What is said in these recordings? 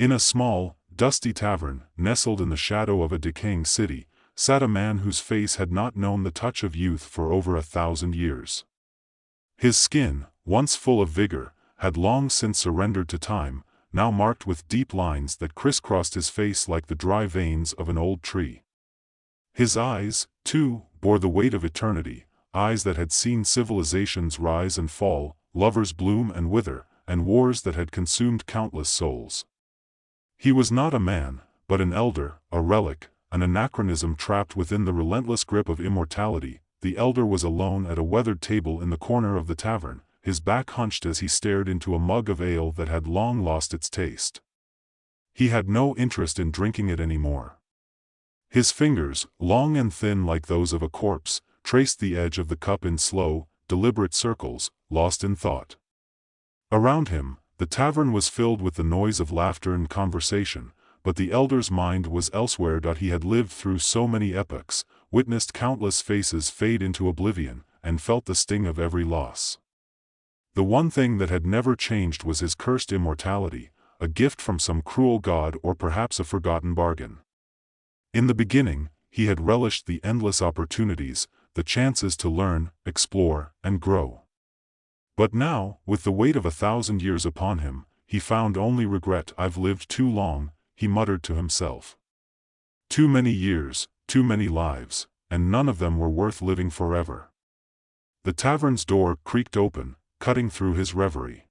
In a small, dusty tavern, nestled in the shadow of a decaying city, sat a man whose face had not known the touch of youth for over 1,000 years. His skin, once full of vigor, had long since surrendered to time, now marked with deep lines that crisscrossed his face like the dry veins of an old tree. His eyes, too, bore the weight of eternity, eyes that had seen civilizations rise and fall, lovers bloom and wither, and wars that had consumed countless souls. He was not a man, but an elder, a relic, an anachronism trapped within the relentless grip of immortality. The elder was alone at a weathered table in the corner of the tavern, his back hunched as he stared into a mug of ale that had long lost its taste. He had no interest in drinking it anymore. His fingers, long and thin like those of a corpse, traced the edge of the cup in slow, deliberate circles, lost in thought. Around him, the tavern was filled with the noise of laughter and conversation, but the elder's mind was elsewhere. He had lived through so many epochs, witnessed countless faces fade into oblivion, and felt the sting of every loss. The one thing that had never changed was his cursed immortality, a gift from some cruel god or perhaps a forgotten bargain. In the beginning, he had relished the endless opportunities, the chances to learn, explore, and grow. But now, with the weight of 1,000 years upon him, he found only regret. "I've lived too long," he muttered to himself. "Too many years, too many lives, and none of them were worth living forever." The tavern's door creaked open, cutting through his reverie.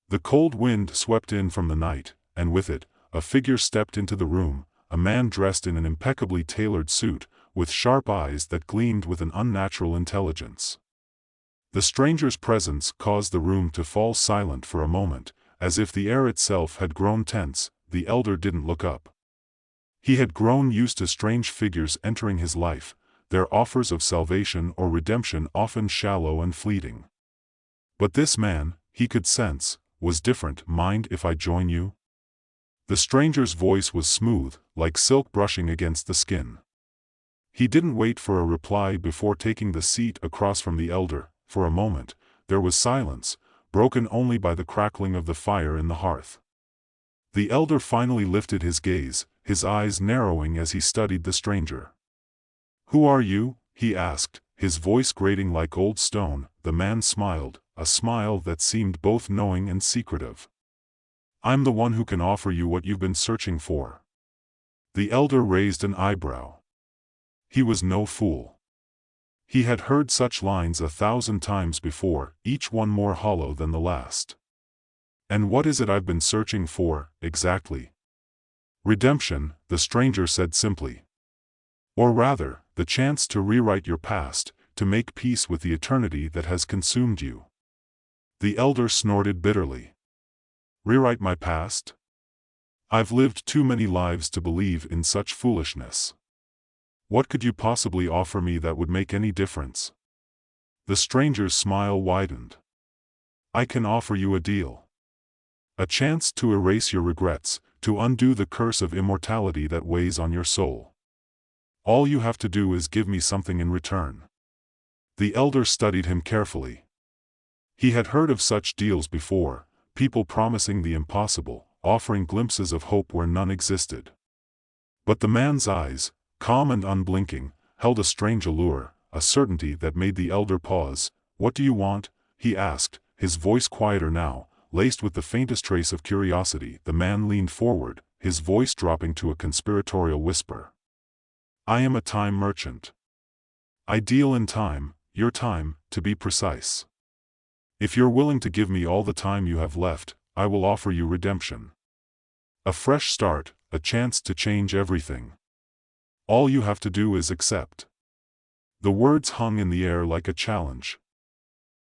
The cold wind swept in from the night, and with it, a figure stepped into the room, a man dressed in an impeccably tailored suit, with sharp eyes that gleamed with an unnatural intelligence. The stranger's presence caused the room to fall silent for a moment, as if the air itself had grown tense. The elder didn't look up. He had grown used to strange figures entering his life, their offers of salvation or redemption often shallow and fleeting. But this man, he could sense, was different. "Mind if I join you?" The stranger's voice was smooth, like silk brushing against the skin. He didn't wait for a reply before taking the seat across from the elder. For a moment, there was silence, broken only by the crackling of the fire in the hearth. The elder finally lifted his gaze, his eyes narrowing as he studied the stranger. "Who are you?" he asked, his voice grating like old stone. The man smiled, a smile that seemed both knowing and secretive. "I'm the one who can offer you what you've been searching for." The elder raised an eyebrow. He was no fool. He had heard such lines 1,000 times before, each one more hollow than the last. "And what is it I've been searching for, exactly?" "Redemption," the stranger said simply. "Or rather, the chance to rewrite your past, to make peace with the eternity that has consumed you." The elder snorted bitterly. "Rewrite my past? I've lived too many lives to believe in such foolishness. What could you possibly offer me that would make any difference?" The stranger's smile widened. "I can offer you a deal. A chance to erase your regrets, to undo the curse of immortality that weighs on your soul. All you have to do is give me something in return." The elder studied him carefully. He had heard of such deals before, people promising the impossible, offering glimpses of hope where none existed. But the man's eyes, calm and unblinking, held a strange allure, a certainty that made the elder pause. "What do you want?" he asked, his voice quieter now, laced with the faintest trace of curiosity. The man leaned forward, his voice dropping to a conspiratorial whisper. "I am a time merchant. I deal in time, your time, to be precise. If you're willing to give me all the time you have left, I will offer you redemption. A fresh start, a chance to change everything. All you have to do is accept." The words hung in the air like a challenge.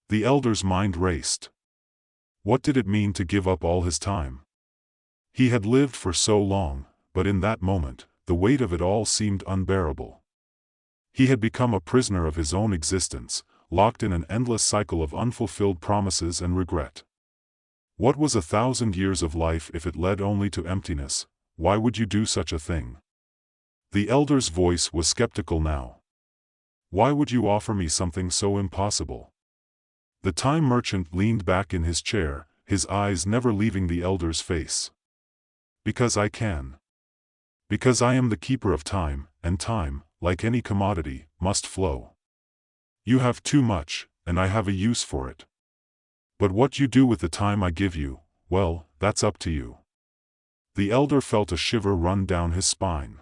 The elder's mind raced. What did it mean to give up all his time? He had lived for so long, but in that moment, the weight of it all seemed unbearable. He had become a prisoner of his own existence, locked in an endless cycle of unfulfilled promises and regret. What was 1,000 years of life if it led only to emptiness? Why would you do such a thing? The elder's voice was skeptical now. "Why would you offer me something so impossible?" The time merchant leaned back in his chair, his eyes never leaving the elder's face. Because I can. Because I am the keeper of time, and time, like any commodity, must flow. You have too much, and I have a use for it. But what you do with the time I give you, well, that's up to you. The elder felt a shiver run down his spine.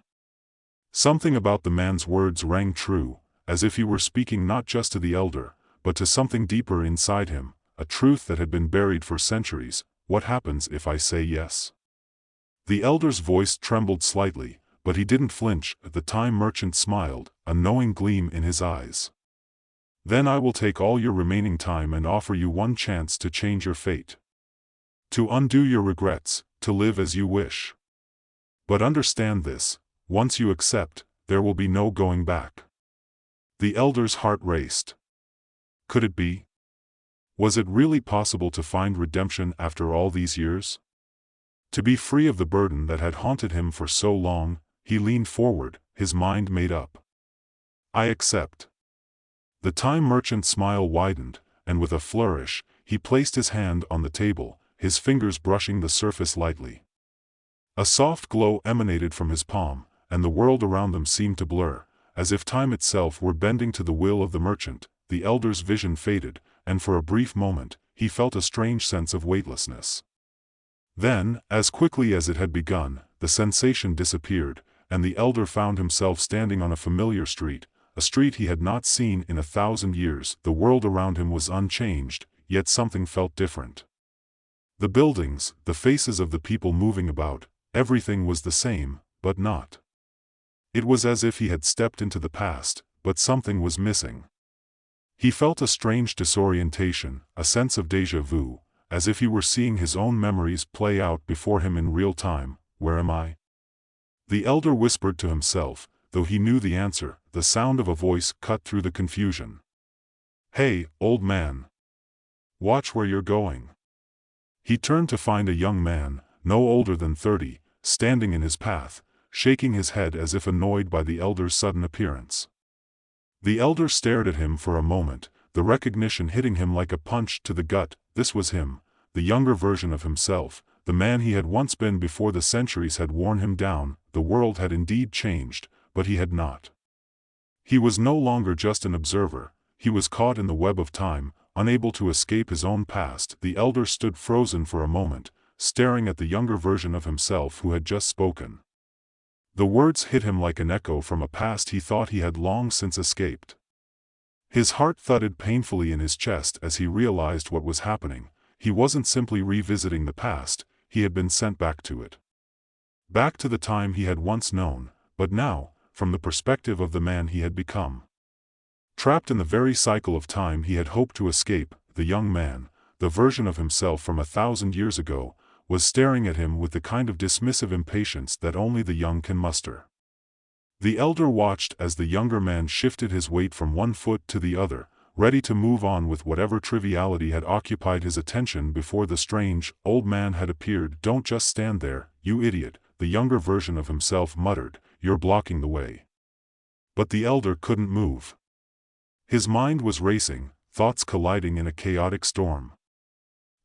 Something about the man's words rang true, as if he were speaking not just to the elder, but to something deeper inside him, a truth that had been buried for centuries. What happens if I say yes? The elder's voice trembled slightly, but he didn't flinch. The time merchant smiled, a knowing gleam in his eyes. Then I will take all your remaining time and offer you one chance to change your fate. To undo your regrets, to live as you wish. But understand this, once you accept, there will be no going back. The elder's heart raced. Could it be? Was it really possible to find redemption after all these years? To be free of the burden that had haunted him for so long? He leaned forward, his mind made up. I accept. The time merchant's smile widened, and with a flourish, he placed his hand on the table, his fingers brushing the surface lightly. A soft glow emanated from his palm, and the world around them seemed to blur, as if time itself were bending to the will of the merchant. The elder's vision faded, and for a brief moment, he felt a strange sense of weightlessness. Then, as quickly as it had begun, the sensation disappeared, and the elder found himself standing on a familiar street, a street he had not seen in 1,000 years. The world around him was unchanged, yet something felt different. The buildings, the faces of the people moving about, everything was the same, but not. It was as if he had stepped into the past, but something was missing. He felt a strange disorientation, a sense of déjà vu, as if he were seeing his own memories play out before him in real time. Where am I? The elder whispered to himself, though he knew the answer. The sound of a voice cut through the confusion. Hey, old man. Watch where you're going. He turned to find a young man, no older than 30, standing in his path, shaking his head as if annoyed by the elder's sudden appearance. The elder stared at him for a moment, the recognition hitting him like a punch to the gut. This was him, the younger version of himself, the man he had once been before the centuries had worn him down. The world had indeed changed, but he had not. He was no longer just an observer, he was caught in the web of time, unable to escape his own past. The elder stood frozen for a moment, staring at the younger version of himself who had just spoken. The words hit him like an echo from a past he thought he had long since escaped. His heart thudded painfully in his chest as he realized what was happening. He wasn't simply revisiting the past, he had been sent back to it. Back to the time he had once known, but now, from the perspective of the man he had become. Trapped in the very cycle of time he had hoped to escape, the young man, the version of himself from 1,000 years ago, was staring at him with the kind of dismissive impatience that only the young can muster. The elder watched as the younger man shifted his weight from one foot to the other, ready to move on with whatever triviality had occupied his attention before the strange, old man had appeared. Don't just stand there, you idiot, the younger version of himself muttered, you're blocking the way. But the elder couldn't move. His mind was racing, thoughts colliding in a chaotic storm.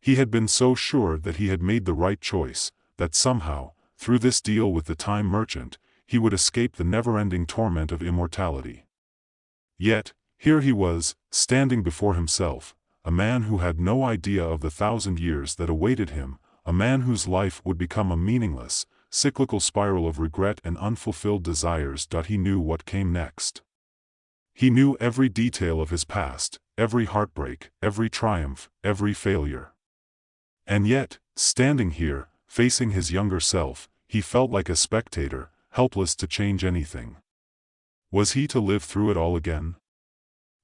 He had been so sure that he had made the right choice, that somehow, through this deal with the time merchant, he would escape the never-ending torment of immortality. Yet, here he was, standing before himself, a man who had no idea of the 1,000 years that awaited him, a man whose life would become a meaningless, cyclical spiral of regret and unfulfilled desires. He knew what came next. He knew every detail of his past, every heartbreak, every triumph, every failure. And yet, standing here, facing his younger self, he felt like a spectator, helpless to change anything. Was he to live through it all again?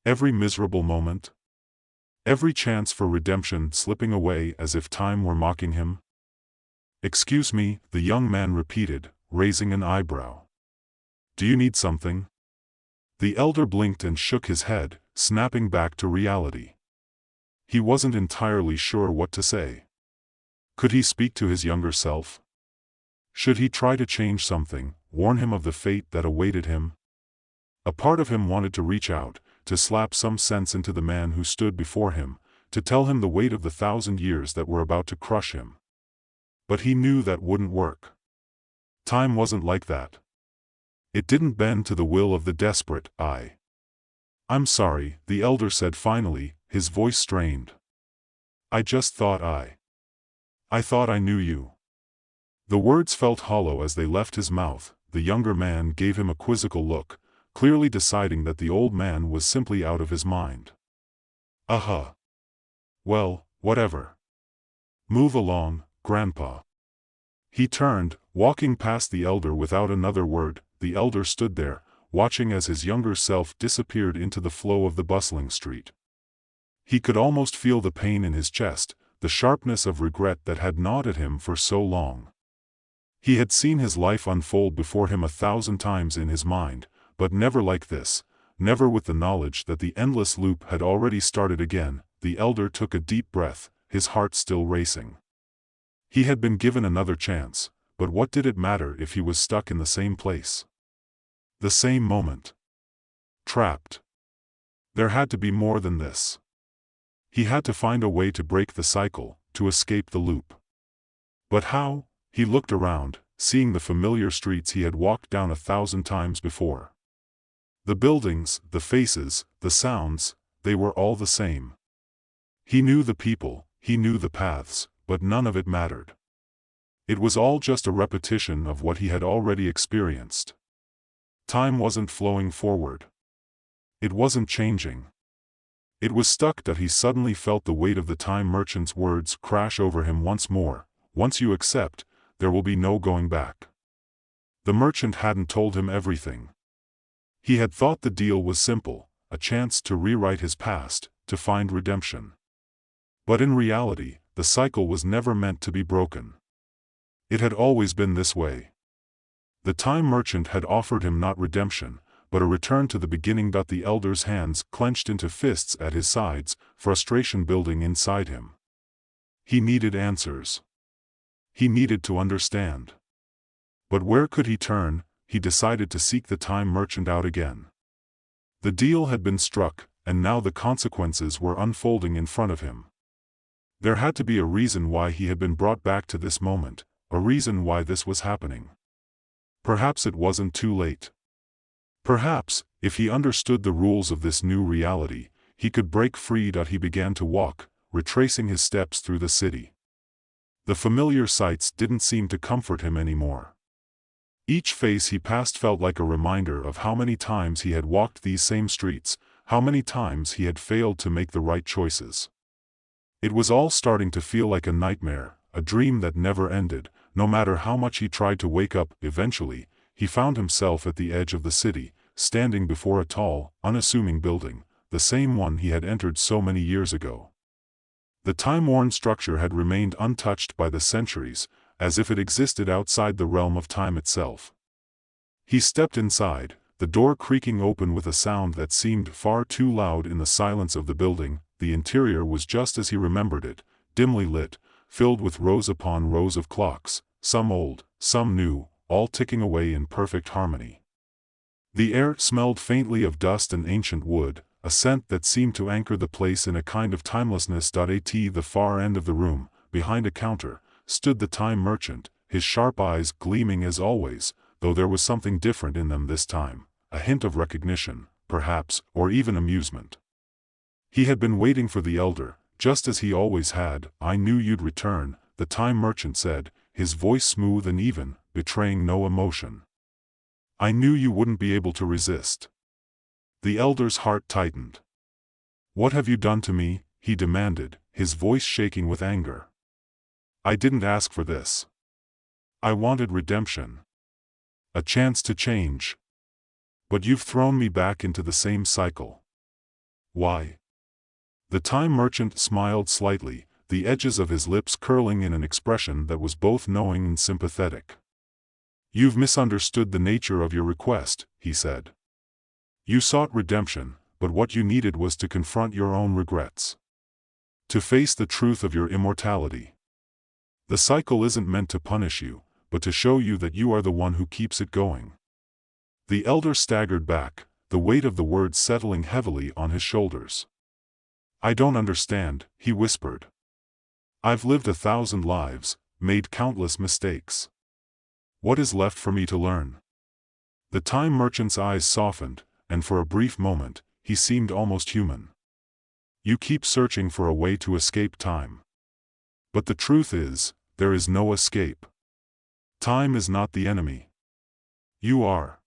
Every miserable moment? Every chance for redemption slipping away as if time were mocking him? Excuse me, the young man repeated, raising an eyebrow. Do you need something? The elder blinked and shook his head, snapping back to reality. He wasn't entirely sure what to say. Could he speak to his younger self? Should he try to change something, warn him of the fate that awaited him? A part of him wanted to reach out, to slap some sense into the man who stood before him, to tell him the weight of the 1,000 years that were about to crush him. But he knew that wouldn't work. Time wasn't like that. It didn't bend to the will of the desperate. I'm sorry, the elder said finally, his voice strained. I just thought I thought I knew you. The words felt hollow as they left his mouth. The younger man gave him a quizzical look, clearly deciding that the old man was simply out of his mind. Well, whatever. Move along, Grandpa. He turned, walking past the elder without another word. The elder stood there, watching as his younger self disappeared into the flow of the bustling street. He could almost feel the pain in his chest, the sharpness of regret that had gnawed at him for so long. He had seen his life unfold before him 1,000 times in his mind, but never like this, never with the knowledge that the endless loop had already started again. The elder took a deep breath, his heart still racing. He had been given another chance, but what did it matter if he was stuck in the same place? The same moment. Trapped. There had to be more than this. He had to find a way to break the cycle, to escape the loop. But how? He looked around, seeing the familiar streets he had walked down 1,000 times before. The buildings, the faces, the sounds, they were all the same. He knew the people, he knew the paths, but none of it mattered. It was all just a repetition of what he had already experienced. Time wasn't flowing forward. It wasn't changing. It was stuck. That he suddenly felt the weight of the time merchant's words crash over him once more. Once you accept, there will be no going back. The merchant hadn't told him everything. He had thought the deal was simple, a chance to rewrite his past, to find redemption. But in reality, the cycle was never meant to be broken. It had always been this way. The time merchant had offered him not redemption, but a return to the beginning. The elder's hands clenched into fists at his sides, frustration building inside him. He needed answers. He needed to understand. But where could he turn? He decided to seek the time merchant out again. The deal had been struck, and now the consequences were unfolding in front of him. There had to be a reason why he had been brought back to this moment, a reason why this was happening. Perhaps it wasn't too late. Perhaps, if he understood the rules of this new reality, he could break free. He began to walk, retracing his steps through the city. The familiar sights didn't seem to comfort him anymore. Each face he passed felt like a reminder of how many times he had walked these same streets, how many times he had failed to make the right choices. It was all starting to feel like a nightmare, a dream that never ended. No matter how much he tried to wake up, eventually, he found himself at the edge of the city, standing before a tall, unassuming building, the same one he had entered so many years ago. The time-worn structure had remained untouched by the centuries, as if it existed outside the realm of time itself. He stepped inside, the door creaking open with a sound that seemed far too loud in the silence of the building. The interior was just as he remembered it, dimly lit, filled with rows upon rows of clocks, some old, some new, all ticking away in perfect harmony. The air smelled faintly of dust and ancient wood, a scent that seemed to anchor the place in a kind of timelessness. At the far end of the room, behind a counter, stood the time merchant, his sharp eyes gleaming as always, though there was something different in them this time, a hint of recognition, perhaps, or even amusement. He had been waiting for the elder, just as he always had. I knew you'd return, the time merchant said, his voice smooth and even, betraying no emotion. I knew you wouldn't be able to resist. The elder's heart tightened. What have you done to me? He demanded, his voice shaking with anger. I didn't ask for this. I wanted redemption. A chance to change. But you've thrown me back into the same cycle. Why? The time merchant smiled slightly, the edges of his lips curling in an expression that was both knowing and sympathetic. You've misunderstood the nature of your request, he said. You sought redemption, but what you needed was to confront your own regrets. To face the truth of your immortality. The cycle isn't meant to punish you, but to show you that you are the one who keeps it going. The elder staggered back, the weight of the words settling heavily on his shoulders. I don't understand, he whispered. I've lived 1,000 lives, made countless mistakes. What is left for me to learn? The time merchant's eyes softened, and for a brief moment, he seemed almost human. You keep searching for a way to escape time. But the truth is, there is no escape. Time is not the enemy. You are.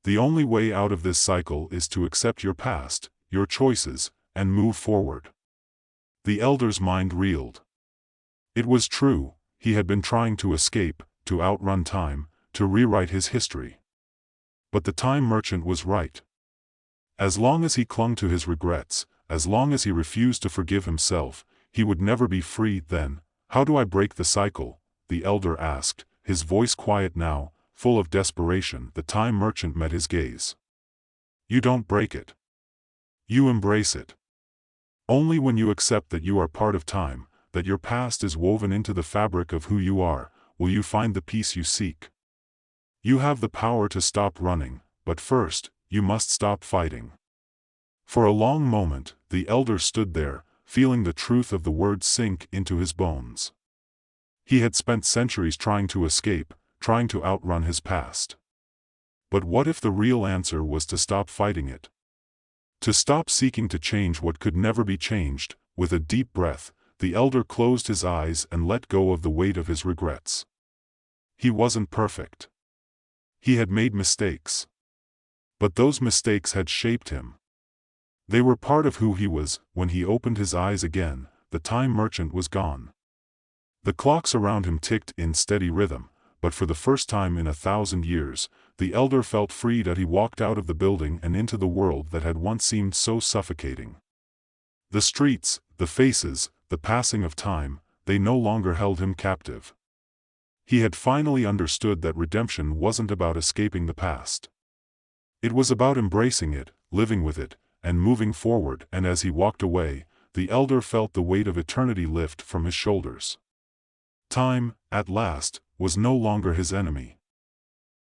The only way out of this cycle is to accept your past, your choices, and move forward. The elder's mind reeled. It was true, he had been trying to escape, to outrun time, to rewrite his history. But the time merchant was right. As long as he clung to his regrets, as long as he refused to forgive himself, he would never be free. Then, how do I break the cycle? The elder asked, his voice quiet now, full of desperation. The time merchant met his gaze. You don't break it. You embrace it. Only when you accept that you are part of time, that your past is woven into the fabric of who you are, will you find the peace you seek. You have the power to stop running, but first, you must stop fighting. For a long moment, the elder stood there, feeling the truth of the words sink into his bones. He had spent centuries trying to escape, trying to outrun his past. But what if the real answer was to stop fighting it? To stop seeking to change what could never be changed? With a deep breath, the elder closed his eyes and let go of the weight of his regrets. He wasn't perfect. He had made mistakes. But those mistakes had shaped him. They were part of who he was. When he opened his eyes again, the time merchant was gone. The clocks around him ticked in steady rhythm, but for the first time in 1,000 years, the elder felt freed as he walked out of the building and into the world that had once seemed so suffocating. The streets, the faces, the passing of time, they no longer held him captive. He had finally understood that redemption wasn't about escaping the past. It was about embracing it, living with it, and moving forward. And as he walked away, the elder felt the weight of eternity lift from his shoulders. Time, at last, was no longer his enemy.